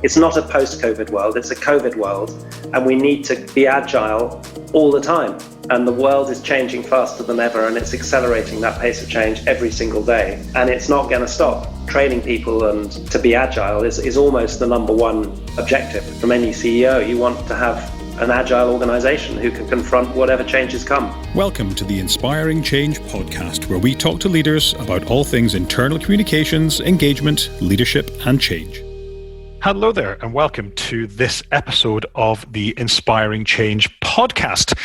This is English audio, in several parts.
It's not a post-COVID world, it's a COVID world, and we need to be agile all the time. And the world is changing faster than ever, and it's accelerating that pace of change every single day. And it's not going to stop. Training people and to be agile is almost the number one objective from any CEO. You want to have an agile organization who can confront whatever changes come. Welcome to the Inspiring Change podcast, where we talk to leaders about all things internal communications, engagement, leadership, and change. Hello there, and welcome to this episode of the Inspiring Change podcast.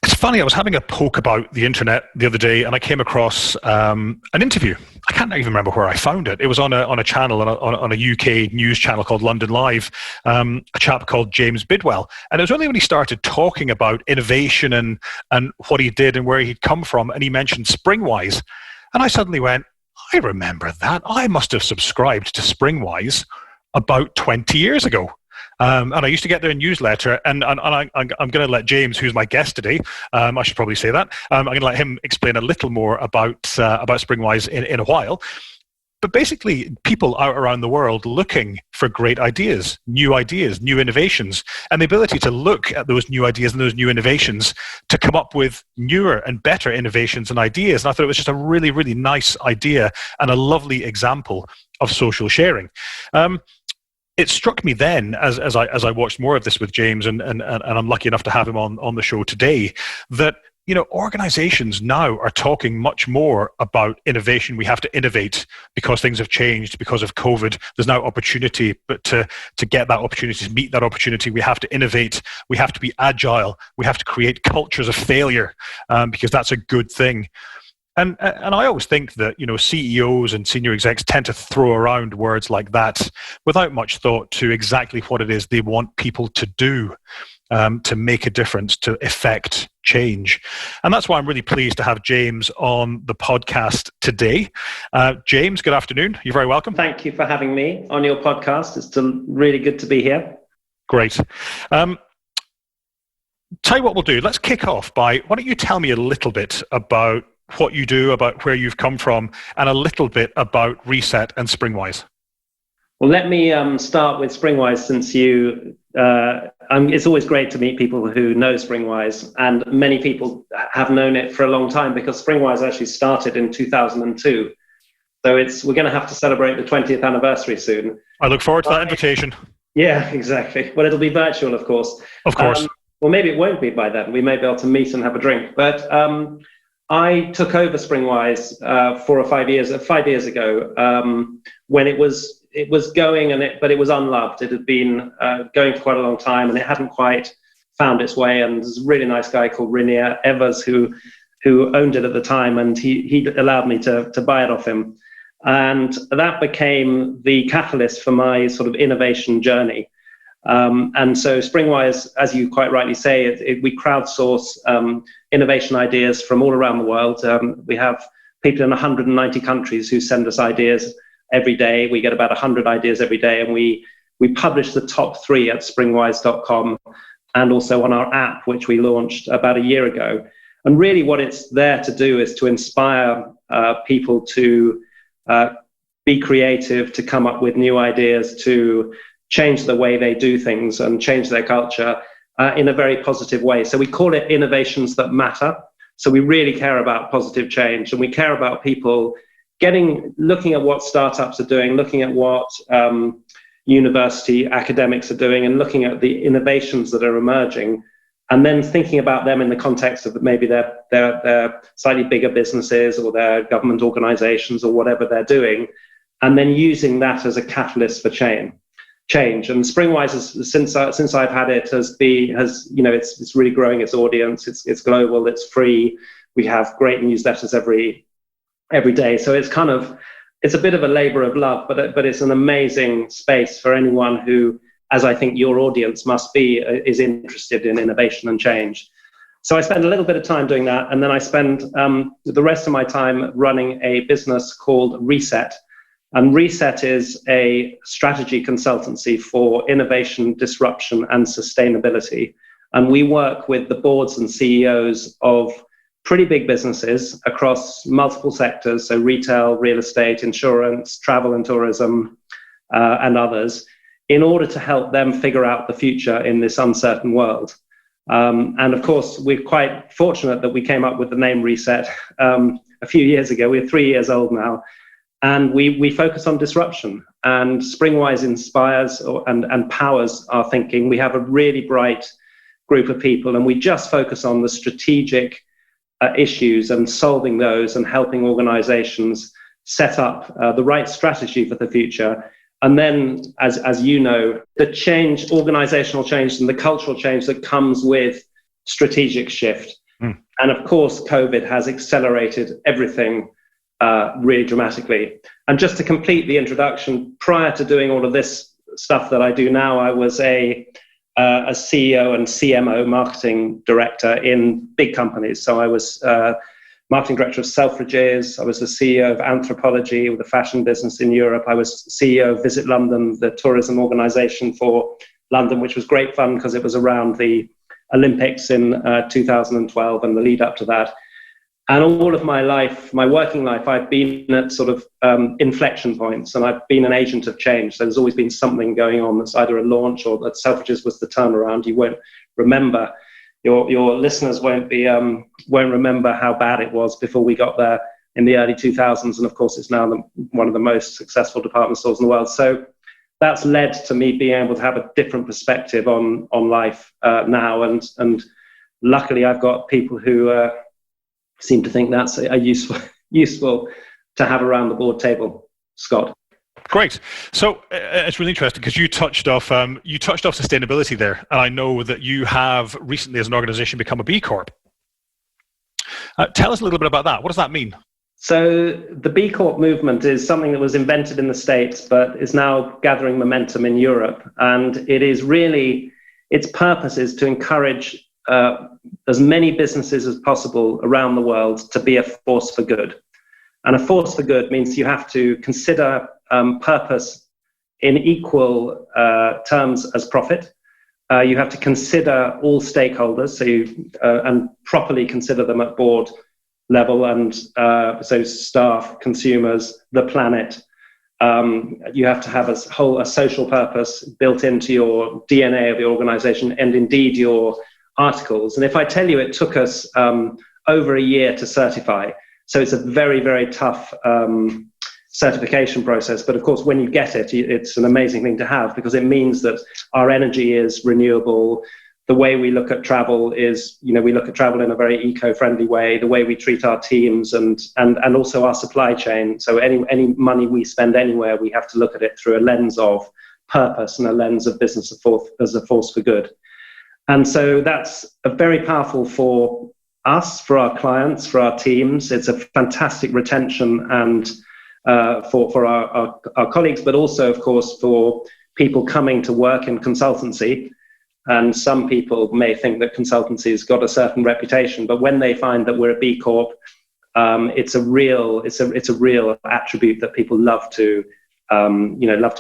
It's funny, I was having a poke about the internet the other day, and I came across an interview. I can't even remember where I found it. It was on a channel, on a UK news channel called London Live, a chap called James Bidwell. And it was only when he started talking about innovation and what he did and where he'd come from, and he mentioned Springwise. And I suddenly went, I remember that. I must have subscribed to Springwise about 20 years ago. And I used to get their newsletter, and I'm going to let James, who's my guest today, I should probably say that, I'm going to let him explain a little more about Springwise in a while. But basically, people out around the world looking for great ideas, new innovations, and the ability to look at those new ideas and those new innovations to come up with newer and better innovations and ideas. And I thought it was just a really, really nice idea and a lovely example of social sharing. It struck me then, as I watched more of this with James, and I'm lucky enough to have him on the show today, that organizations now are talking much more about innovation. We have to innovate because things have changed because of COVID. There's now opportunity, but to get that opportunity, to meet that opportunity, we have to innovate. We have to be agile. We have to create cultures of failure because that's a good thing. And I always think that, CEOs and senior execs tend to throw around words like that without much thought to exactly what it is they want people to do to make a difference, to effect change. And that's why I'm really pleased to have James on the podcast today. James, good afternoon. You're very welcome. Thank you for having me on your podcast. It's really good to be here. Great. Tell you what we'll do. Let's kick off by, why don't you tell me a little bit about what you do, about where you've come from, and a little bit about Reset and Springwise. Well, let me start with Springwise, since it's always great to meet people who know Springwise, and many people have known it for a long time because Springwise actually started in 2002. So we're going to have to celebrate the 20th anniversary soon. I look forward to that invitation. Yeah, exactly. Well, it'll be virtual, of course. Of course. Well, maybe it won't be by then. We may be able to meet and have a drink. But I took over Springwise 5 years ago when it was going, but it was unloved. It had been going for quite a long time, and it hadn't quite found its way. And there's a really nice guy called Rainier Evers who owned it at the time, and he allowed me to buy it off him. And that became the catalyst for my sort of innovation journey. And so Springwise, as you quite rightly say, we crowdsource innovation ideas from all around the world. We have people in 190 countries who send us ideas every day. We get about 100 ideas every day, and we publish the top 3 at springwise.com and also on our app, which we launched about a year ago. And really what it's there to do is to inspire people to be creative, to come up with new ideas, to change the way they do things and change their culture in a very positive way. So we call it Innovations That Matter. So we really care about positive change, and we care about people looking at what startups are doing, looking at what university academics are doing, and looking at the innovations that are emerging, and then thinking about them in the context of maybe their slightly bigger businesses or their government organizations or whatever they're doing, and then using that as a catalyst for change. And Springwise, since I've had it, it's really growing its audience. It's global. It's free. We have great newsletters every day. So it's a bit of a labor of love, but it's an amazing space for anyone who, as I think your audience must be, is interested in innovation and change. So I spend a little bit of time doing that, and then I spend the rest of my time running a business called Reset. And Reset is a strategy consultancy for innovation, disruption, and sustainability. And we work with the boards and CEOs of pretty big businesses across multiple sectors, so retail, real estate, insurance, travel and tourism, and others, in order to help them figure out the future in this uncertain world. And of course, we're quite fortunate that we came up with the name Reset a few years ago. We're 3 years old now, and we focus on disruption. And Springwise inspires and powers our thinking. We have a really bright group of people, and we just focus on the strategic issues and solving those and helping organizations set up the right strategy for the future. And then, as you know, the change, organizational change and the cultural change that comes with strategic shift. And of course, COVID has accelerated everything really dramatically. And just to complete the introduction, prior to doing all of this stuff that I do now, I was a CEO and CMO, marketing director in big companies. So I was marketing director of Selfridges. I was the CEO of Anthropology, with a fashion business in Europe. I was CEO of VisitLondon, the tourism organization for London, which was great fun because it was around the Olympics in 2012 and the lead up to that. And all of my life, my working life, I've been at sort of inflection points, and I've been an agent of change. So there's always been something going on that's either a launch or that Selfridges was the turnaround. You won't remember, your listeners won't remember how bad it was before we got there in the early 2000s. And of course, it's now one of the most successful department stores in the world. So that's led to me being able to have a different perspective on life now. And luckily, I've got people who seem to think that's a useful to have around the board table. Scott. Great. So it's really interesting because you touched off sustainability there, and I know that you have recently, as an organization, become a B Corp. Tell us a little bit about that. What does that mean? So the B Corp movement is something that was invented in the States, but is now gathering momentum in Europe. And it is really, its purpose is to encourage as many businesses as possible around the world to be a force for good. And a force for good means you have to consider purpose in equal terms as profit. You have to consider all stakeholders, and properly consider them at board level, and so staff, consumers, the planet. You have to have a social purpose built into your DNA of the organization, and indeed your articles. And if I tell you it took us over a year to certify, so it's a very, very tough certification process. But of course, when you get it, it's an amazing thing to have, because it means that our energy is renewable. The way we look at travel is, we look at travel in a very eco-friendly way, the way we treat our teams and also our supply chain. So any money we spend anywhere, we have to look at it through a lens of purpose and a lens of business as a force for good. And so that's very powerful for us, for our clients, for our teams. It's a fantastic retention and for our colleagues, but also, of course, for people coming to work in consultancy. And some people may think that consultancy has got a certain reputation, but when they find that we're a B Corp, it's a real attribute that people love to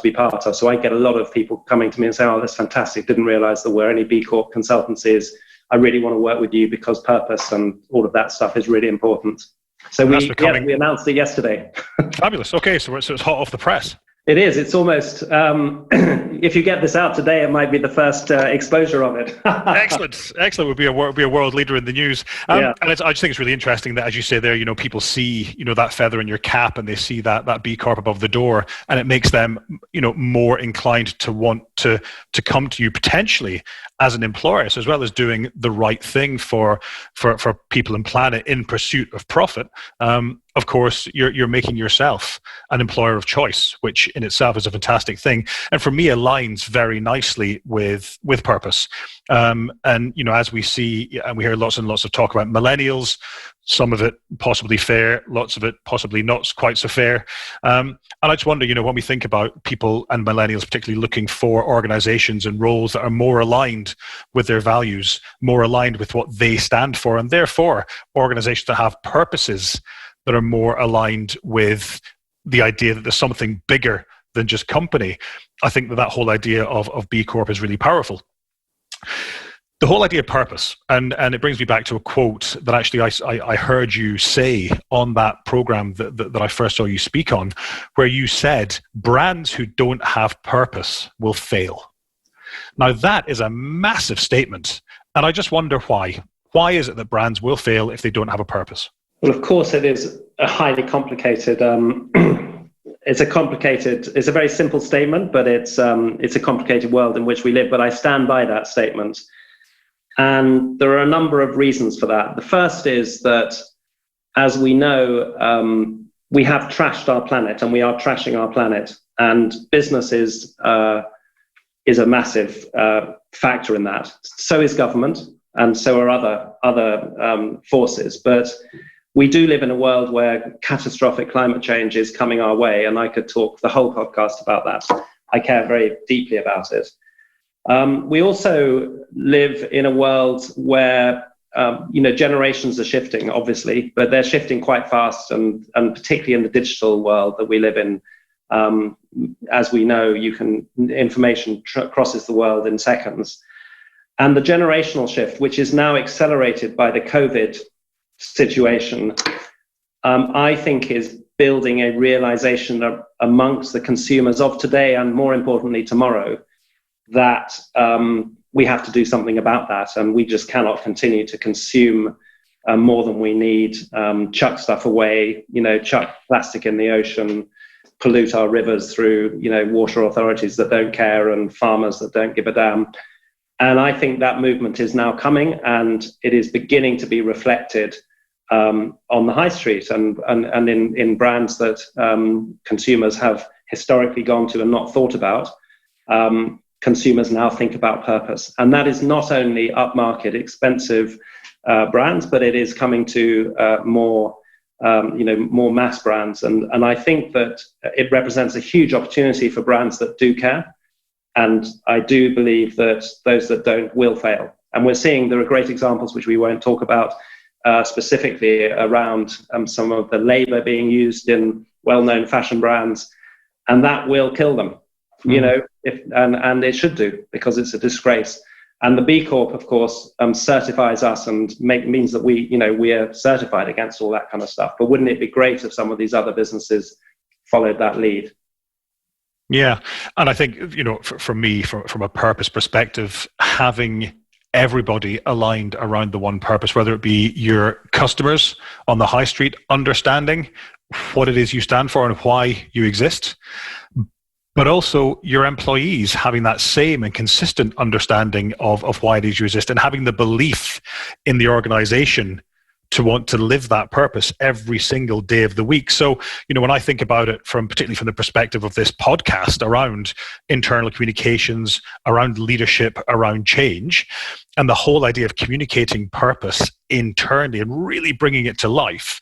be part of. So I get a lot of people coming to me and saying, "Oh, that's fantastic. Didn't realize there were any B Corp consultancies. I really want to work with you because purpose and all of that stuff is really important." So we announced it yesterday. Fabulous. Okay, so it's hot off the press. It is. It's almost, if you get this out today, it might be the first exposure of it. Excellent. We'll be a world leader in the news. And I just think it's really interesting that, as you say there, people see, that feather in your cap, and they see that B Corp above the door, and it makes them, more inclined to want to come to you potentially as an employer. So as well as doing the right thing for people and planet in pursuit of profit, of course, you're making yourself an employer of choice, which in itself is a fantastic thing, and for me aligns very nicely with purpose. And as we see, and we hear lots and lots of talk about millennials, some of it possibly fair, lots of it possibly not quite so fair. And I just wonder, when we think about people and millennials particularly looking for organizations and roles that are more aligned with their values, more aligned with what they stand for, and therefore organizations that have purposes that are more aligned with the idea that there's something bigger than just company. I think that whole idea of B Corp is really powerful. The whole idea of purpose, and it brings me back to a quote that actually I heard you say on that program that I first saw you speak on, where you said, brands who don't have purpose will fail. Now, that is a massive statement, and I just wonder why. Why is it that brands will fail if they don't have a purpose? Well, of course, it is a highly complicated. It's a very simple statement, but it's a complicated world in which we live. But I stand by that statement, and there are a number of reasons for that. The first is that, as we know, we have trashed our planet, and we are trashing our planet, and business is a massive factor in that. So is government, and so are other forces. But we do live in a world where catastrophic climate change is coming our way, and I could talk the whole podcast about that. I care very deeply about it. We also live in a world where generations are shifting, obviously, but they're shifting quite fast, and particularly in the digital world that we live in. As we know, information crosses the world in seconds. And the generational shift, which is now accelerated by the COVID situation, I think is building a realization amongst the consumers of today, and more importantly tomorrow, that we have to do something about that, and we just cannot continue to consume more than we need, chuck stuff away, chuck plastic in the ocean, pollute our rivers through water authorities that don't care and farmers that don't give a damn. And I think that movement is now coming, and it is beginning to be reflected on the high street and in brands that consumers have historically gone to and not thought about. Consumers now think about purpose, and that is not only upmarket, expensive brands, but it is coming to more mass brands. And I think that it represents a huge opportunity for brands that do care. And I do believe that those that don't will fail. And we're seeing there are great examples, which we won't talk about specifically, around some of the labor being used in well-known fashion brands, and that will kill them. And it should do, because it's a disgrace. And the B Corp, of course, certifies us and means that we are certified against all that kind of stuff. But wouldn't it be great if some of these other businesses followed that lead? Yeah, and I think for me, from a purpose perspective, having everybody aligned around the one purpose, whether it be your customers on the high street understanding what it is you stand for and why you exist, but also your employees having that same and consistent understanding of why it is you exist, and having the belief in the organization to want to live that purpose every single day of the week. So, when I think about it particularly from the perspective of this podcast around internal communications, around leadership, around change, and the whole idea of communicating purpose internally and really bringing it to life,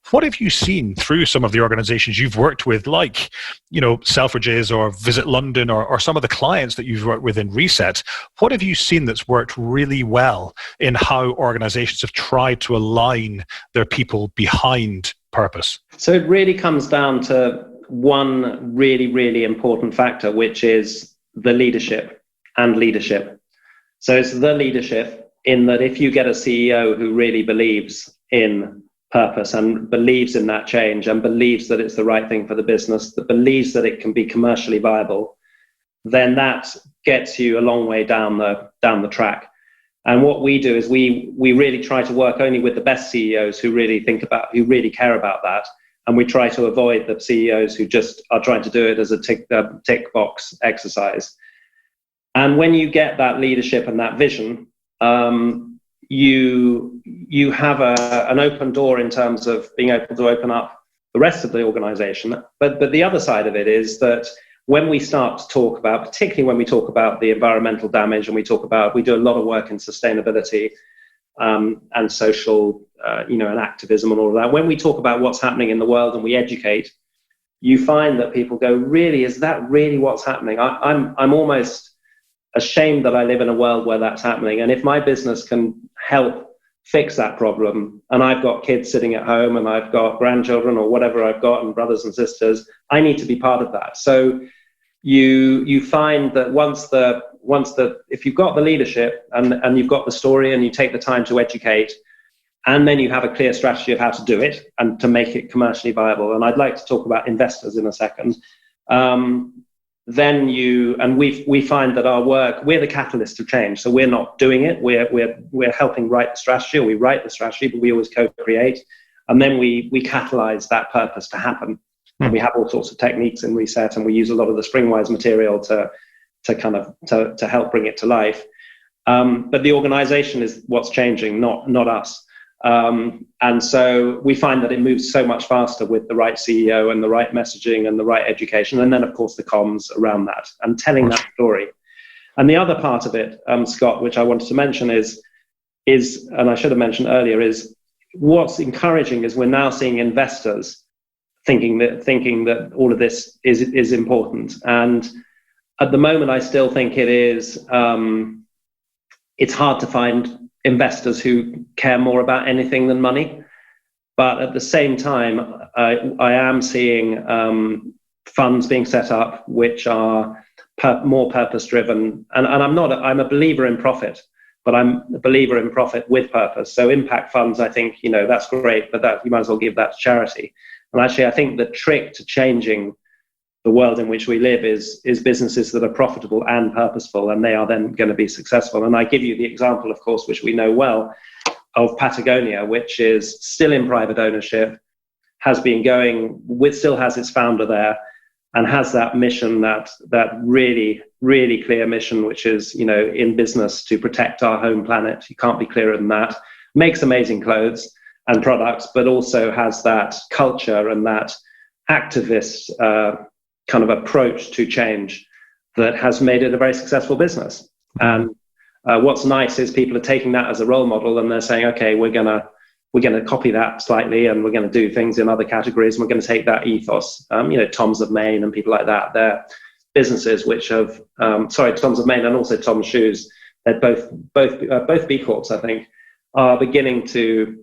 what have you seen through some of the organizations you've worked with, like, Selfridges or Visit London, or some of the clients that you've worked with in Reset? What have you seen that's worked really well in how organizations have tried to align their people behind purpose? So it really comes down to one really, really important factor, which is the leadership and leadership. So it's the leadership in that if you get a CEO who really believes in purpose and believes in that change and believes that it's the right thing for the business, that believes that it can be commercially viable, then that gets you a long way down the track. And what we do is we really try to work only with the best CEOs who really care about that. And we try to avoid the CEOs who just are trying to do it as a tick box exercise. And when you get that leadership and that vision, you have an open door in terms of being able to open up the rest of the organization. But the other side of it is that when we start to talk about, particularly when we talk about the environmental damage, and we do a lot of work in sustainability and social, and activism and all of that. When we talk about what's happening in the world and we educate, you find that people go, really, is that really what's happening? I'm almost ashamed that I live in a world where that's happening. And if my business can help fix that problem, and I've got kids sitting at home and I've got grandchildren or whatever I've got and brothers and sisters, I need to be part of that. So you find that once the if you've got the leadership and you've got the story and you take the time to educate, and then you have a clear strategy of how to do it and to make it commercially viable. And I'd like to talk about investors in a second. Then we find that our work, we're the catalyst of change. So we're not doing it. We're helping write the strategy, or we write the strategy, but we always co-create. And then we catalyze that purpose to happen. And we have all sorts of techniques in Reset, and we use a lot of the Springwise material to help bring it to life. But the organization is what's changing, not us. And so we find that it moves so much faster with the right CEO and the right messaging and the right education. And then, of course, the comms around that and telling that story. And the other part of it, Scott, which I wanted to mention is, and I should have mentioned earlier, is what's encouraging is we're now seeing investors thinking that all of this is important. And at the moment, I still think it's hard to find investors who care more about anything than money. But at the same time, I am seeing funds being set up which are more purpose-driven. And I'm a believer in profit, but I'm a believer in profit with purpose. So impact funds, I think, that's great, but that you might as well give that to charity. And actually, I think the trick to changing the world in which we live is businesses that are profitable and purposeful, and they are then going to be successful. And I give you the example, of course, which we know well, of Patagonia, which is still in private ownership, has been going, still has its founder there, and has that mission, that really, really clear mission, which is, in business to protect our home planet. You can't be clearer than that. Makes amazing clothes and products, but also has that culture and that activist kind of approach to change that has made it a very successful business. And what's nice is people are taking that as a role model, and they're saying, okay, we're gonna copy that slightly, and we're gonna do things in other categories, and we're gonna take that ethos. Tom's of Maine and people like that, they're businesses which have Tom's of Maine and also Tom's Shoes, they're both B Corps, I think, are beginning to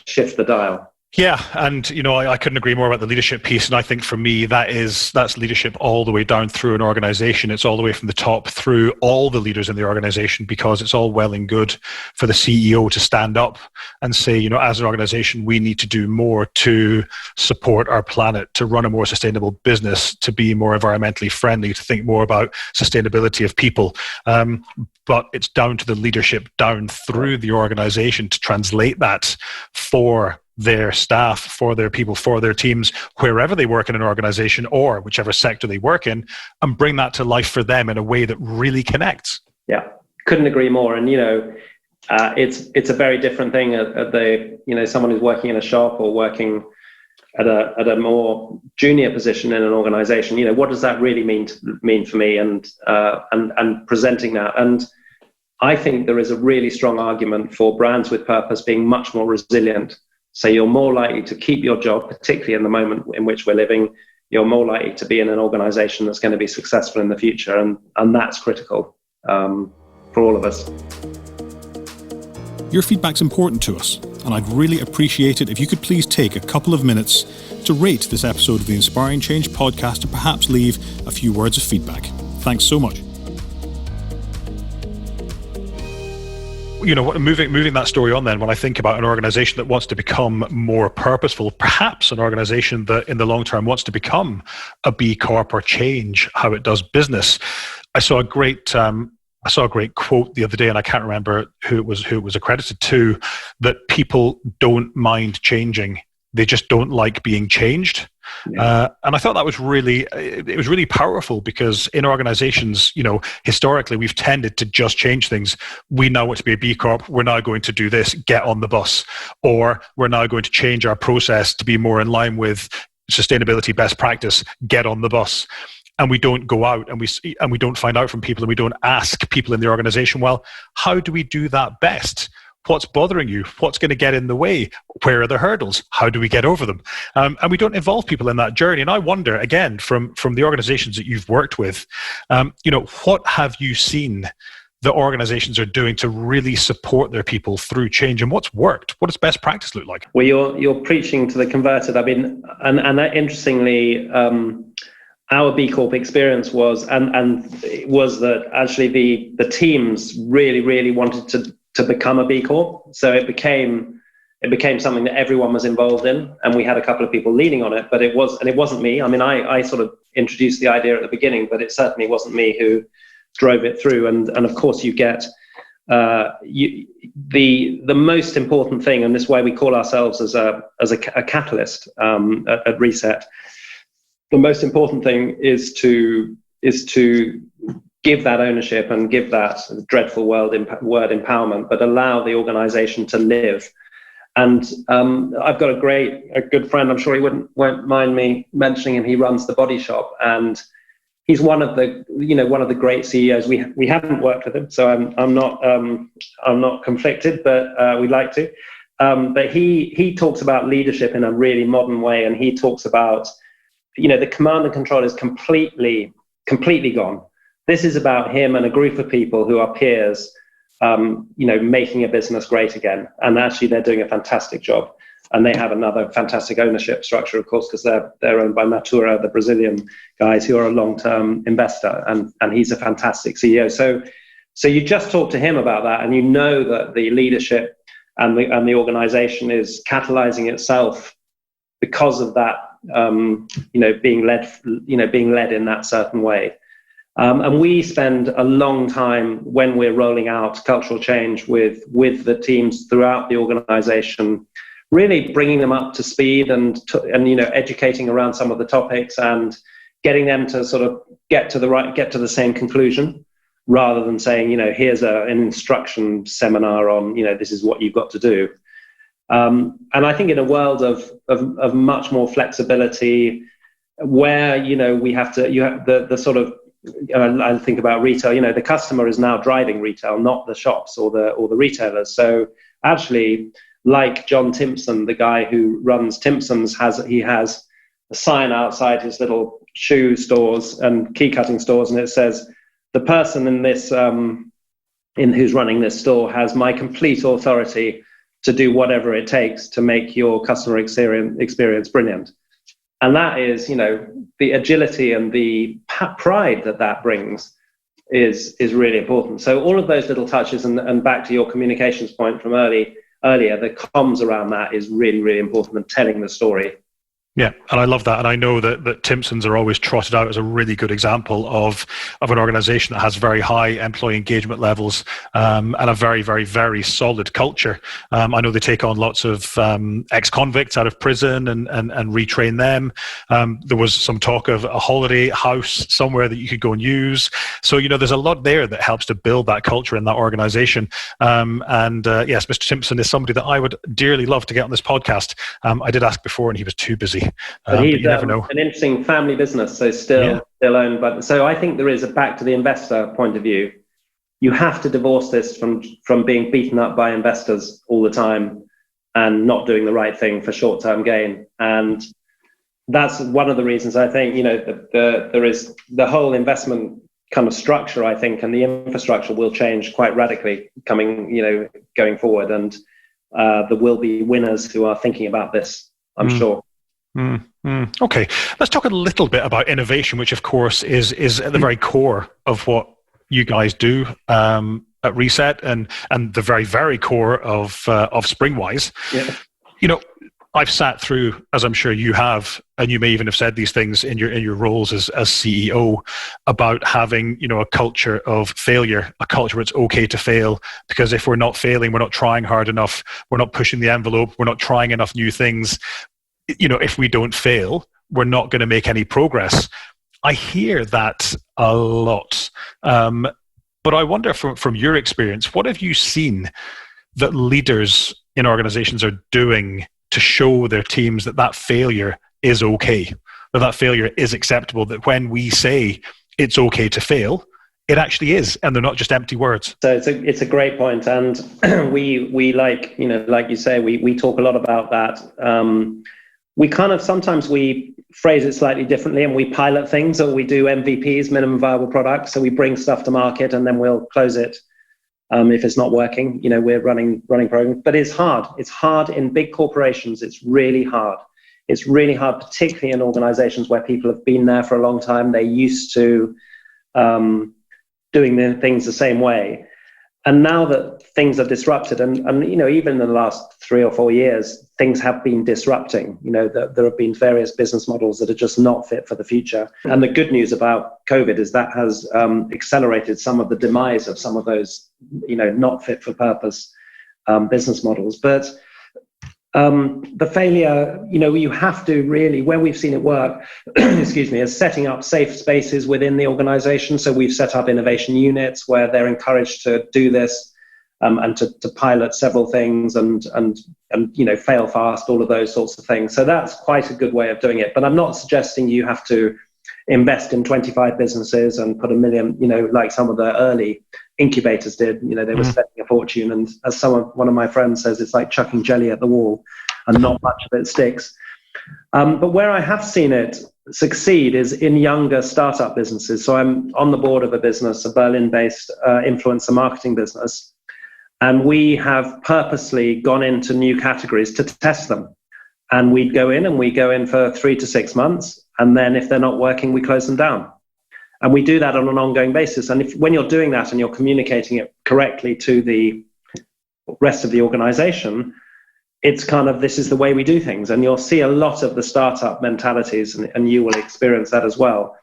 shift the dial. Yeah, and I couldn't agree more about the leadership piece. And I think for me, that's leadership all the way down through an organization. It's all the way from the top through all the leaders in the organization, because it's all well and good for the CEO to stand up and say, as an organization, we need to do more to support our planet, to run a more sustainable business, to be more environmentally friendly, to think more about sustainability of people. But it's down to the leadership down through the organization to translate that for their staff, for their people, for their teams, wherever they work in an organization or whichever sector they work in, and bring that to life for them in a way that really connects. Yeah, couldn't agree more. And it's a very different thing at the someone who's working in a shop or working at a more junior position in an organization. What does that really mean for me? And presenting that. And I think there is a really strong argument for brands with purpose being much more resilient. So you're more likely to keep your job, particularly in the moment in which we're living. You're more likely to be in an organization that's going to be successful in the future. And that's critical for all of us. Your feedback's important to us, and I'd really appreciate it if you could please take a couple of minutes to rate this episode of the Inspiring Change podcast and perhaps leave a few words of feedback. Thanks so much. Moving that story on then, when I think about an organization that wants to become more purposeful, perhaps an organization that in the long term wants to become a B Corp or change how it does business. I saw a great quote the other day, and I can't remember who it was accredited to, that people don't mind changing. They just don't like being changed. Yeah. And I thought that was really powerful, because in organizations, historically we've tended to just change things. We now want to be a B Corp. We're now going to do this, get on the bus. Or we're now going to change our process to be more in line with sustainability best practice, get on the bus. And we don't go out and we don't find out from people, and we don't ask people in the organization, well, how do we do that best? What's bothering you? What's going to get in the way? Where are the hurdles? How do we get over them? And we don't involve people in that journey. And I wonder, again, from the organizations that you've worked with, what have you seen the organizations are doing to really support their people through change, and what's worked? What does best practice look like? Well, you're preaching to the converted. I mean, and that, interestingly, our B Corp experience was, and it was that actually the teams really wanted to become a B Corp. So it became something that everyone was involved in, and we had a couple of people leading on it, but it wasn't me. I mean, I sort of introduced the idea at the beginning, but it certainly wasn't me who drove it through. And of course you get the most important thing, and this is why we call ourselves as a catalyst at Reset. The most important thing is to give that ownership and give that dreadful word empowerment, but allow the organization to live. And I've got a good friend, I'm sure he won't mind me mentioning him. He runs the Body Shop, and he's one of the great CEOs. We haven't worked with him, so I'm not conflicted, but we'd like to. But he talks about leadership in a really modern way, and he talks about, the command and control is completely gone. This is about him and a group of people who are peers, making a business great again. And actually, they're doing a fantastic job. And they have another fantastic ownership structure, of course, because they're owned by Natura, the Brazilian guys who are a long-term investor, and he's a fantastic CEO. So you just talk to him about that, and you know that the leadership and the organization is catalyzing itself because of that. Being led in that certain way. And we spend a long time when we're rolling out cultural change with the teams throughout the organization, really bringing them up to speed and educating around some of the topics and getting them to sort of get to the same conclusion, rather than saying, here's an instruction seminar on, this is what you've got to do. And I think in a world of much more flexibility, where we have to, you have the sort of, I think about retail. The customer is now driving retail, not the shops or the retailers. So actually, like John Timpson, the guy who runs Timpson's, has a sign outside his little shoe stores and key cutting stores, and it says, "The person in this who's running this store has my complete authority to do whatever it takes to make your customer experience brilliant." And that is, the agility and the pride that brings is really important. So all of those little touches, and back to your communications point from earlier, the comms around that is really, really important, and telling the story. Yeah, and I love that. And I know that Timpsons are always trotted out as a really good example of an organization that has very high employee engagement levels and a very, very, very solid culture. I know they take on lots of ex-convicts out of prison and retrain them. There was some talk of a holiday house somewhere that you could go and use. So, there's a lot there that helps to build that culture in that organization. Yes, Mr. Timpson is somebody that I would dearly love to get on this podcast. I did ask before and he was too busy. But he's you never know. An interesting family business, so still owned by. So I think there is back to the investor point of view. You have to divorce this from being beaten up by investors all the time and not doing the right thing for short-term gain. And that's one of the reasons I think there is the whole investment kind of structure, I think, and the infrastructure will change quite radically going forward. And there will be winners who are thinking about this, I'm sure. Okay, let's talk a little bit about innovation, which of course is at the very core of what you guys do at Reset, and the very, very core of Springwise. Yeah. I've sat through, as I'm sure you have, and you may even have said these things in your roles as CEO, about having a culture of failure, a culture where it's okay to fail, because if we're not failing, we're not trying hard enough, we're not pushing the envelope, we're not trying enough new things. If we don't fail, we're not going to make any progress. I hear that a lot. But I wonder from your experience, what have you seen that leaders in organizations are doing to show their teams that failure is okay, that failure is acceptable, that when we say it's okay to fail, it actually is, and they're not just empty words. So it's a great point, and we like you say, we talk a lot about that. We kind of sometimes we phrase it slightly differently, and we pilot things, or we do MVPs, minimum viable products. So we bring stuff to market, and then we'll close it if it's not working. We're running programs, but it's hard. It's hard in big corporations. It's really hard. It's really hard, particularly in organizations where people have been there for a long time. They're used to doing the things the same way. And now that things are disrupted, and even in the last 3 or 4 years, things have been disrupting. There have been various business models that are just not fit for the future. And the good news about COVID is that has accelerated some of the demise of some of those, not fit for purpose business models. But the failure, you have to really, where we've seen it work, excuse me, is setting up safe spaces within the organization. So we've set up innovation units where they're encouraged to do this and to pilot several things and fail fast, all of those sorts of things. So that's quite a good way of doing it. But I'm not suggesting you have to invest in 25 businesses and put $1 million, like some of the early incubators did. They were spending a fortune, and as one of my friends says, it's like chucking jelly at the wall and not much of it sticks. But where I have seen it succeed is in younger startup businesses. So I'm on the board of a business, a Berlin-based influencer marketing business, and we have purposely gone into new categories to test them. And we go in for 3 to 6 months, and then if they're not working, we close them down. And we do that on an ongoing basis. And when you're doing that and you're communicating it correctly to the rest of the organization, it's kind of, this is the way we do things. And you'll see a lot of the startup mentalities, and you will experience that as well.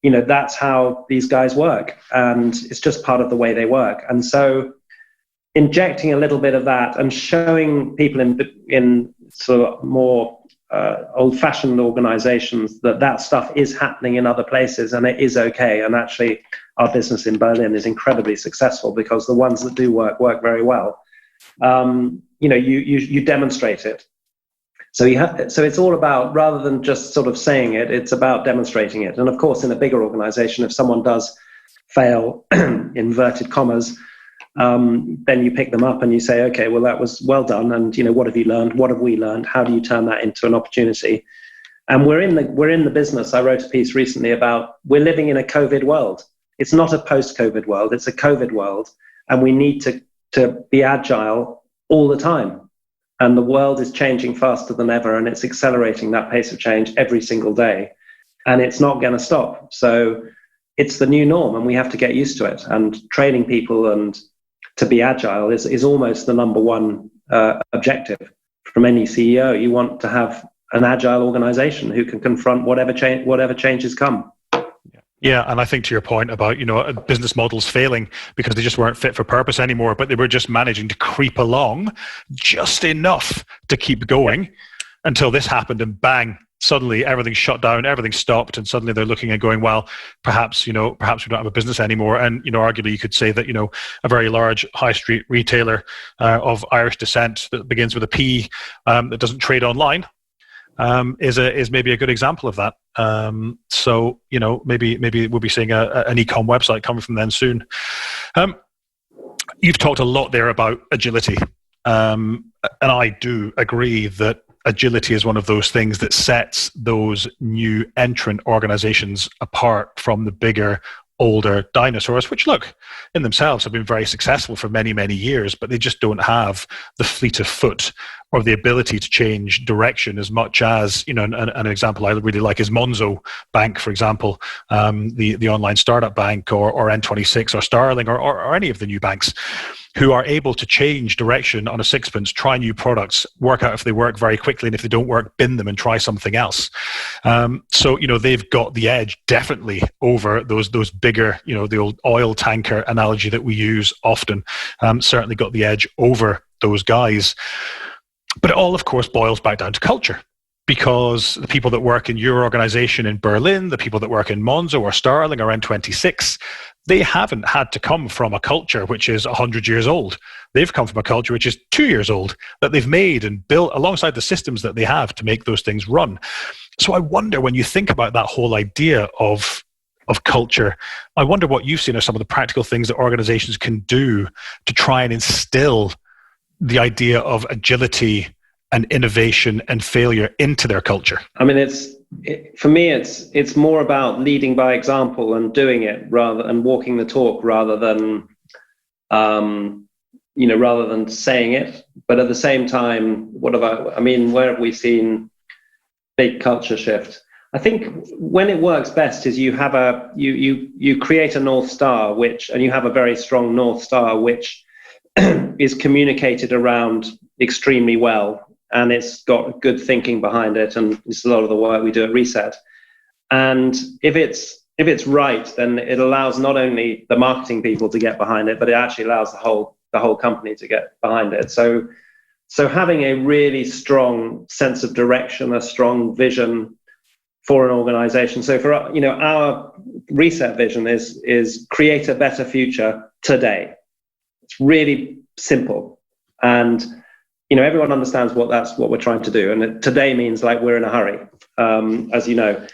That's how these guys work, and it's just part of the way they work. And so injecting a little bit of that and showing people in sort of more old-fashioned organizations that stuff is happening in other places and it is okay. And actually, our business in Berlin is incredibly successful because the ones that do work very well. You demonstrate it. So it's all about, rather than just sort of saying it, it's about demonstrating it. And of course, in a bigger organization, if someone does fail, inverted commas, then you pick them up and you say, okay, well, that was well done. And, what have you learned? What have we learned? How do you turn that into an opportunity? And we're in the business. I wrote a piece recently about, we're living in a COVID world. It's not a post-COVID world. It's a COVID world. And we need to be agile all the time. And the world is changing faster than ever. And it's accelerating that pace of change every single day. And it's not going to stop. So it's the new norm, and we have to get used to it. And training people and to be agile is almost the number one objective from any CEO. You want to have an agile organization who can confront whatever changes come. Yeah, and I think to your point about, business models failing because they just weren't fit for purpose anymore, but they were just managing to creep along just enough to keep going until this happened, and bang, suddenly everything shut down, everything stopped, and suddenly they're looking and going, well, perhaps we don't have a business anymore. And, arguably you could say that, a very large high street retailer of Irish descent that begins with a P that doesn't trade online is maybe a good example of that. So, maybe we'll be seeing an e-com website coming from them soon. You've talked a lot there about agility. And I do agree that agility is one of those things that sets those new entrant organizations apart from the bigger, older dinosaurs, which, look, in themselves have been very successful for many, many years, but they just don't have the fleet of foot or the ability to change direction as much as, an example I really like is Monzo Bank, for example, the online startup bank, or N26 or Starling or any of the new banks, who are able to change direction on a sixpence, try new products, work out if they work very quickly, and if they don't work, bin them and try something else. So, they've got the edge definitely over those bigger, the old oil tanker analogy that we use often, certainly got the edge over those guys. But it all, of course, boils back down to culture. Because the people that work in your organization in Berlin, the people that work in Monzo or Starling or N26, they haven't had to come from a culture which is 100 years old. They've come from a culture which is 2 years old, that they've made and built alongside the systems that they have to make those things run. So I wonder, when you think about that whole idea of culture, I wonder what you've seen are some of the practical things that organizations can do to try and instill the idea of agility and innovation and failure into their culture. I mean, for me, it's more about leading by example and doing it and walking the talk rather than saying it. But at the same time, where have we seen big culture shift. I think when it works best is you have you create a North Star, and you have a very strong North Star, which is communicated around extremely well, and it's got good thinking behind it, and it's a lot of the work we do at Reset. And if it's right, then it allows not only the marketing people to get behind it, but it actually allows the whole company to get behind it. So having a really strong sense of direction, a strong vision for an organization. So for our Reset vision is create a better future today. It's really simple, and everyone understands what we're trying to do. And today means like we're in a hurry, as you know.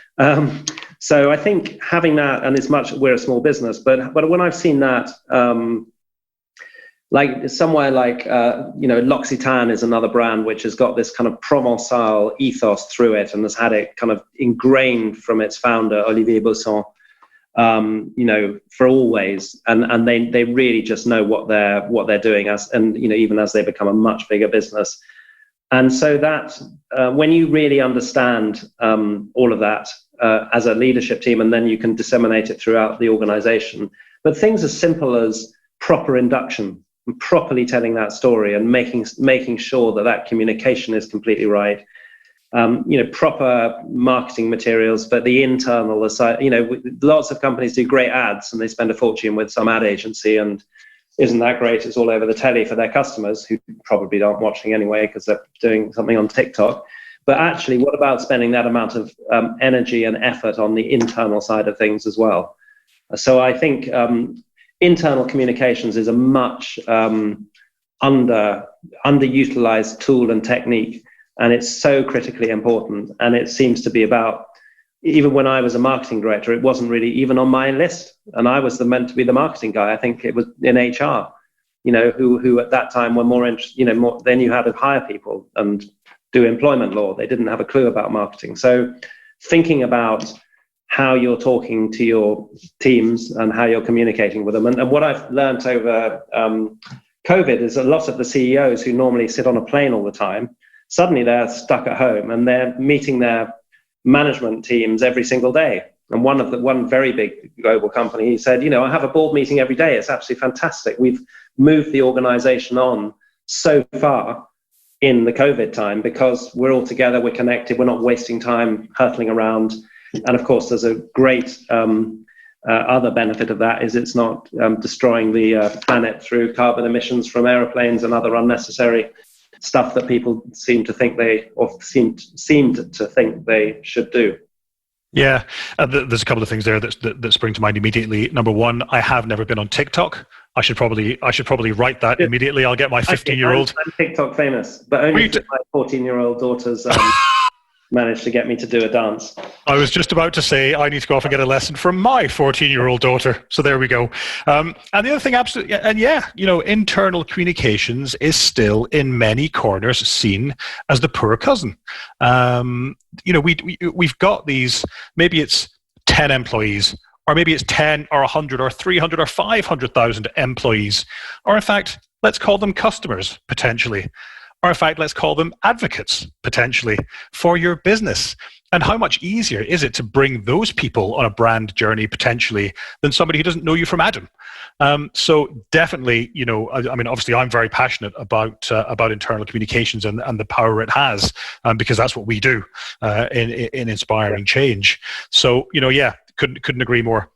So I think having that, and we're a small business, but when I've seen that, like somewhere like L'Occitane is another brand which has got this kind of Provençal ethos through it, and has had it kind of ingrained from its founder Olivier Besson, for always, and they really just know what they're doing even as they become a much bigger business. And so that when you really understand all of that as a leadership team, and then you can disseminate it throughout the organization. But things as simple as proper induction, and properly telling that story, and making sure that communication is completely right. Proper marketing materials, but the internal aside, lots of companies do great ads and they spend a fortune with some ad agency, and isn't that great? It's all over the telly for their customers, who probably aren't watching anyway because they're doing something on TikTok. But actually, what about spending that amount of energy and effort on the internal side of things as well? So I think internal communications is a much underutilized tool and technique. And it's so critically important. And it seems to be about, even when I was a marketing director, it wasn't really even on my list. And I was meant to be the marketing guy. I think it was in HR, who at that time were more interested, they knew how to hire people and do employment law. They didn't have a clue about marketing. So thinking about how you're talking to your teams and how you're communicating with them. And what I've learned over COVID is a lot of the CEOs who normally sit on a plane all the time, suddenly they're stuck at home and they're meeting their management teams every single day. And one very big global company, he said, I have a board meeting every day. It's absolutely fantastic. We've moved the organization on so far in the COVID time because we're all together, we're connected, we're not wasting time hurtling around. And of course, there's a great other benefit of that is it's not destroying the planet through carbon emissions from aeroplanes and other unnecessary stuff that people seemed to think they should do. Yeah, there's a couple of things there that spring to mind immediately. Number one, I have never been on TikTok. I should probably write that immediately. I'll get my 15-year-old. I'm TikTok famous, but only my 14-year-old daughter's managed to get me to do a dance. I was just about to say I need to go off and get a lesson from my 14-year-old daughter. So there we go. And the other thing, absolutely, and internal communications is still in many corners seen as the poor cousin. We've got these. Maybe it's 10 employees, or maybe it's 10 or 100 or 300 or 500,000 employees, or in fact, let's call them customers potentially. Or in fact, let's call them advocates, potentially, for your business. And how much easier is it to bring those people on a brand journey, potentially, than somebody who doesn't know you from Adam? So definitely, obviously I'm very passionate about internal communications and the power it has, because that's what we do in inspiring change. So, couldn't agree more.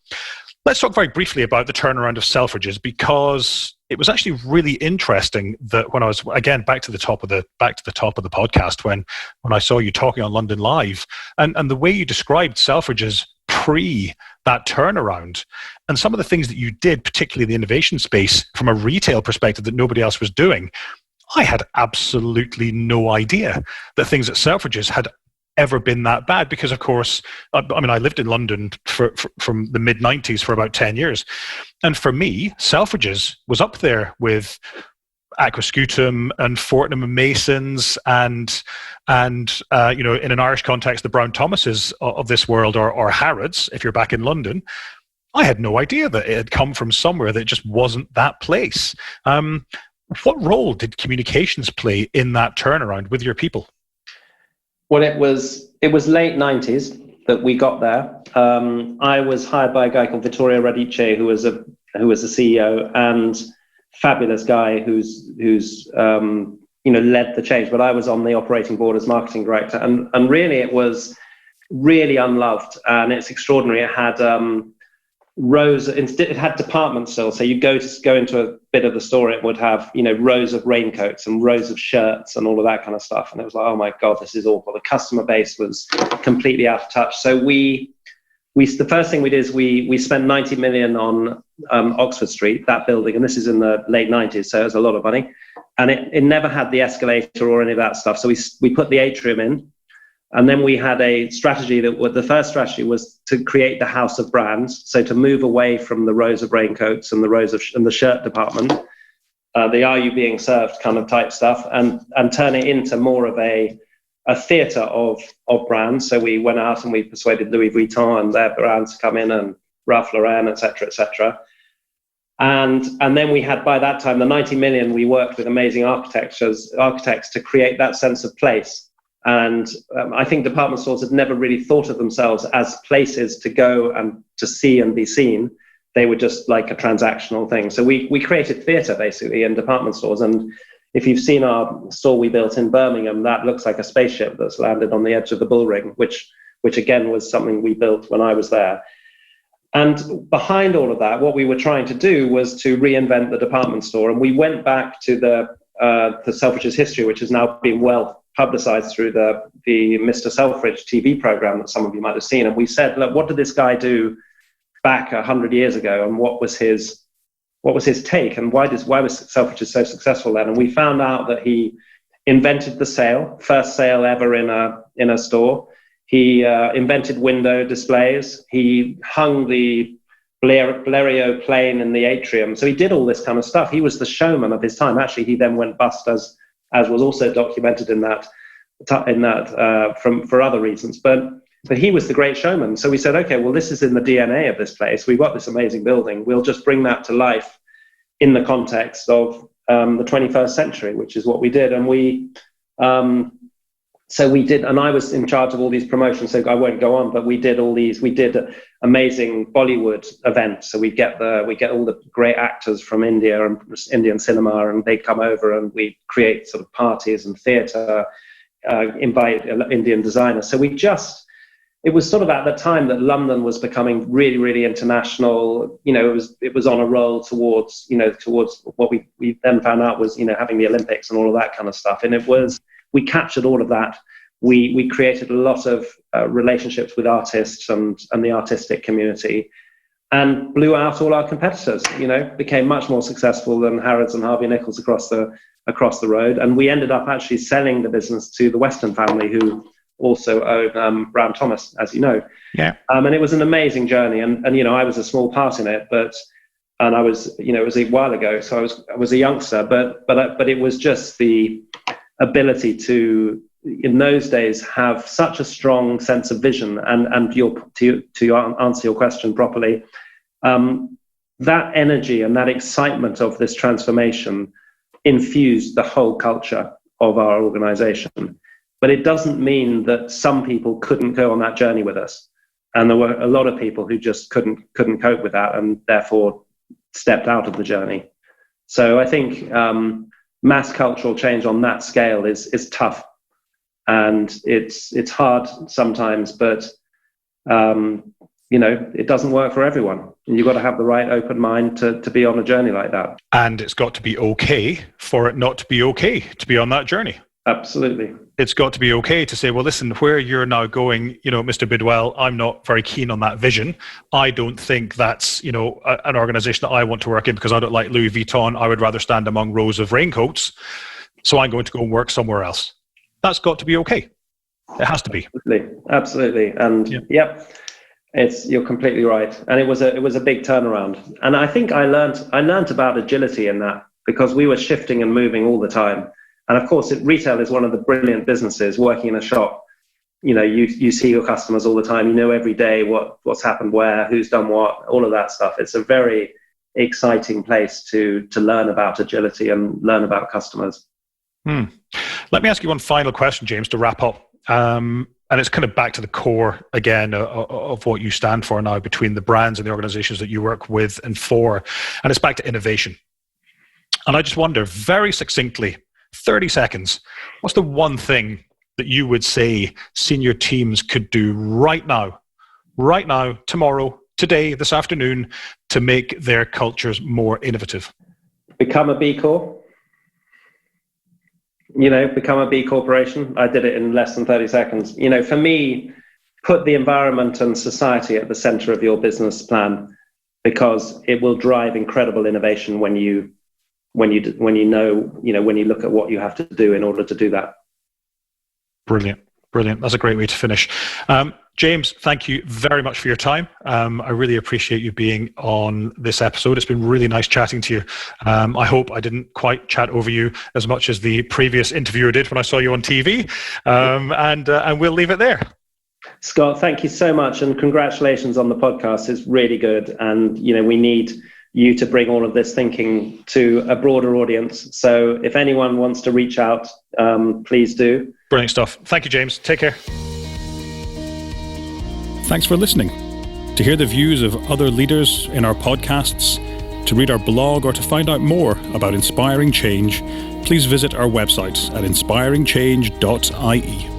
Let's talk very briefly about the turnaround of Selfridges, because it was actually really interesting that when I was, again, back to the top of the podcast, when I saw you talking on London Live, and the way you described Selfridges pre that turnaround, and some of the things that you did, particularly in the innovation space from a retail perspective that nobody else was doing, I had absolutely no idea that things at Selfridges had ever been that bad, because of course, I lived in London from the mid-90s for about 10 years. And for me, Selfridges was up there with Aquascutum and Fortnum and Masons and in an Irish context, the Brown Thomases of this world, or Harrods, if you're back in London. I had no idea that it had come from somewhere that just wasn't that place. What role did communications play in that turnaround with your people? Well, it was it was late 90s that we got there. I was hired by a guy called Vittorio Radice, who was a CEO and fabulous guy who's led the change. But I was on the operating board as marketing director, and really it was really unloved, and it's extraordinary. It had rows. It had departments still. So you go into a bit of the store, it would have rows of raincoats and rows of shirts and all of that kind of stuff. And it was like, oh my God, this is awful. The customer base was completely out of touch. So the first thing we did is we spent 90 million on Oxford Street, that building, and this is in the late 90s, so it was a lot of money. And it never had the escalator or any of that stuff. So we put the atrium in, and then we had a strategy the first strategy was to create the house of brands. So to move away from the rows of raincoats and the rows of and the shirt department, the Are You Being Served kind of type stuff, and turn it into more of a theatre of brands. So we went out and we persuaded Louis Vuitton and their brands to come in, and Ralph Lauren, et cetera, et cetera. And then we had, by that time, the 90 million, we worked with amazing architects to create that sense of place. And I think department stores had never really thought of themselves as places to go and to see and be seen. They were just like a transactional thing. So we created theatre basically in department stores. And if you've seen our store we built in Birmingham, that looks like a spaceship that's landed on the edge of the bull ring, which again was something we built when I was there. And behind all of that, what we were trying to do was to reinvent the department store. And we went back to the Selfridges history, which has now been well publicized through the Mr. Selfridge TV program that some of you might have seen. And we said, look, what did this guy do back 100 years ago? And what was his take? And why was Selfridges so successful then? And we found out that he invented the sale, first sale ever in a store. He invented window displays. He hung the Blériot plane in the atrium. So he did all this kind of stuff. He was the showman of his time. Actually, he then went bust, as was also documented in that for other reasons. But he was the great showman. So we said, okay, well, this is in the DNA of this place. We've got this amazing building. We'll just bring that to life in the context of the 21st century, which is what we did. And we did, and I was in charge of all these promotions, so I won't go on, but we did amazing Bollywood events. So we get all the great actors from India and Indian cinema, and they come over and we create sort of parties and theatre, invite Indian designers. So it was sort of at the time that London was becoming really, really international. It was on a roll towards what we then found out was, having the Olympics and all of that kind of stuff. And we captured all of that. We created a lot of relationships with artists and the artistic community, and blew out all our competitors. Became much more successful than Harrods and Harvey Nichols across the road. And we ended up actually selling the business to the Weston family, who also own Brown Thomas, as you know. Yeah. And it was an amazing journey. And I was a small part in it, and I was, it was a while ago, so I was a youngster, but it was just the ability to, in those days, have such a strong sense of vision, and to answer your question properly, that energy and that excitement of this transformation infused the whole culture of our organization. But it doesn't mean that some people couldn't go on that journey with us, and there were a lot of people who just couldn't cope with that, and therefore stepped out of the journey. So I think mass cultural change on that scale is tough, and it's hard sometimes, but it doesn't work for everyone. And you've got to have the right open mind to be on a journey like that. And it's got to be okay for it not to be okay to be on that journey. Absolutely. It's got to be okay to say, well, listen, where you're now going, Mr. Bidwell, I'm not very keen on that vision. I don't think that's, an organization that I want to work in, because I don't like Louis Vuitton. I would rather stand among rows of raincoats. So I'm going to go and work somewhere else. That's got to be okay. It has to be. Absolutely. And yep, you're completely right. And it was a big turnaround. And I think I learned about agility in that, because we were shifting and moving all the time. And of course, retail is one of the brilliant businesses. Working in a shop, you see your customers all the time. You know every day what's happened where, who's done what, all of that stuff. It's a very exciting place to learn about agility and learn about customers. Let me ask you one final question, James, to wrap up. and it's kind of back to the core again of what you stand for now between the brands and the organizations that you work with and for, and it's back to innovation. And I just wonder, very succinctly, 30 seconds, what's the one thing that you would say senior teams could do right now, tomorrow, today, this afternoon, to make their cultures more innovative? Become a B Corp. Become a B corporation. I did it in less than 30 seconds. For me, put the environment and society at the center of your business plan, because it will drive incredible innovation when you look at what you have to do in order to do that. Brilliant. That's a great way to finish. James, thank you very much for your time. I really appreciate you being on this episode. It's been really nice chatting to you. I hope I didn't quite chat over you as much as the previous interviewer did when I saw you on TV. And we'll leave it there. Scott, thank you so much, and congratulations on the podcast. It's really good, and we need you to bring all of this thinking to a broader audience. So if anyone wants to reach out, please do. Brilliant stuff. Thank you, James. Take care. Thanks for listening. To hear the views of other leaders in our podcasts, to read our blog, or to find out more about inspiring change, please visit our website at inspiringchange.ie.